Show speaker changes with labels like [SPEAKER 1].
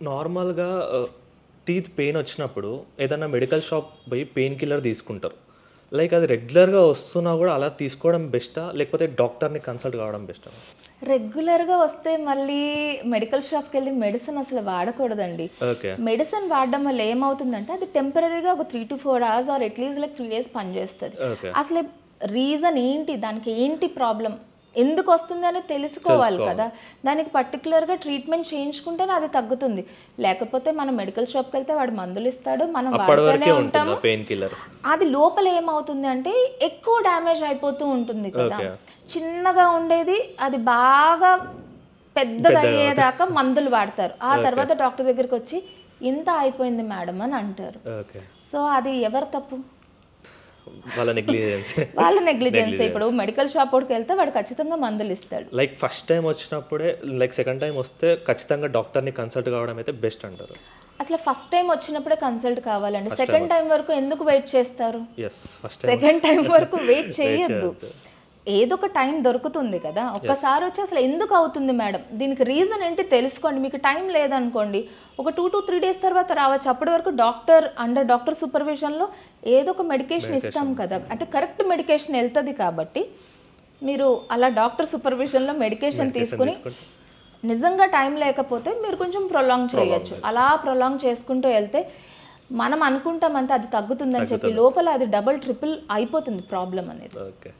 [SPEAKER 1] నార్మల్‌గా teeth pain వచ్చినప్పుడు ఏదన్నా మెడికల్ షాప్ పోయి పెయిన్ కిల్లర్ తీసుకుంటారు. లైక్ అది రెగ్యులర్‌గా వస్తున్నా గూడా అలా తీసుకోవడం బెస్టా? లేకపోతే డాక్టర్‌ని కన్సల్ట్ కావడం బెస్టా?
[SPEAKER 2] రెగ్యులర్‌గా వస్తే మళ్ళీ మెడికల్ షాప్‌కెళ్ళి మెడిసిన్ అసలు వాడకూడదండి.
[SPEAKER 1] ఓకే.
[SPEAKER 2] మెడిసిన్ వాడడం వల్ల ఏమవుతుందంటే అది టెంపరరీగా ఒక 3-4 hours are at least like 3 days పనిచేస్తది.
[SPEAKER 1] ఓకే.
[SPEAKER 2] అసలు రీజన్ ఏంటి? దానికి ఏంటి ప్రాబ్లమ్? ఎందుకు వస్తుందని తెలుసుకోవాలి కదా! దానికి పర్టిక్యులర్‌గా ట్రీట్మెంట్ చేయించుకుంటేనే అది తగ్గుతుంది. లేకపోతే మనం మెడికల్ షాప్‌కి వెళ్తే వాడు మందులు ఇస్తాడు. మనం
[SPEAKER 1] అప్పటి
[SPEAKER 2] వాడుతూనే
[SPEAKER 1] వరకే
[SPEAKER 2] ఉంటాము.
[SPEAKER 1] ఉంటుందా పెయిన్ కిల్లర్?
[SPEAKER 2] అది లోపల ఏమవుతుంది అంటే ఎక్కువ డ్యామేజ్ అయిపోతూ ఉంటుంది కదా.
[SPEAKER 1] ఓకే.
[SPEAKER 2] చిన్నగా ఉండేది అది బాగా పెద్దదయ్యేదాకా మందులు వాడతారు. ఆ తర్వాత డాక్టర్ దగ్గరికి వచ్చి ఇంత అయిపోయింది మేడం అని అంటారు.
[SPEAKER 1] ఓకే.
[SPEAKER 2] సో అది ఎవరి తప్పు?
[SPEAKER 1] వాళ్ళ నెగ్లిజెన్స్.
[SPEAKER 2] వాళ్ళ నెగ్లిజెన్స్. ఇప్పుడు మెడికల్ షాప్ వాడికి వెళ్తే వాడు ఖచ్చితంగా మందులు ఇస్తాడు.
[SPEAKER 1] లైక్ ఫస్ట్ టైం వచ్చినప్పుడే లైక్ సెకండ్ టైం వస్తే ఖచ్చితంగా డాక్టర్‌ని కన్సల్ట్ కావడం అయితే బెస్ట్ అంటారు.
[SPEAKER 2] అసలు ఫస్ట్ టైం వచ్చినప్పుడే కన్సల్ట్ కావాలండి. సెకండ్ టైం వరకు ఎందుకు వెయిట్ చేస్తారు?
[SPEAKER 1] Yes. First time
[SPEAKER 2] second time వరకు వెయిట్ చేయొద్దు. ఏదో ఒక టైం దొరుకుతుంది కదా. ఒక్కసారి వచ్చి అసలు ఎందుకు అవుతుంది మేడం, దీనికి రీజన్ ఏంటి తెలుసుకోండి. మీకు టైం లేదనుకోండి, ఒక 2 to 3 డేస్ తర్వాత రావచ్చు. అప్పటి వరకు డాక్టర్ సూపర్విజన్లో ఏదో ఒక మెడికేషన్ ఇస్తాం కదా. అంటే కరెక్ట్ మెడికేషన్ వెళ్తుంది కాబట్టి మీరు అలా డాక్టర్ సూపర్విజన్లో మెడికేషన్ తీసుకుని నిజంగా టైం లేకపోతే మీరు కొంచెం ప్రొలాంగ్ చేయొచ్చు. అలా ప్రొలాంగ్ చేసుకుంటూ వెళ్తే మనం అనుకుంటామంటే అది తగ్గుతుందని చెప్పి లోపల అది డబుల్ ట్రిపుల్ అయిపోతుంది ప్రాబ్లం అనేది.
[SPEAKER 1] ఓకే.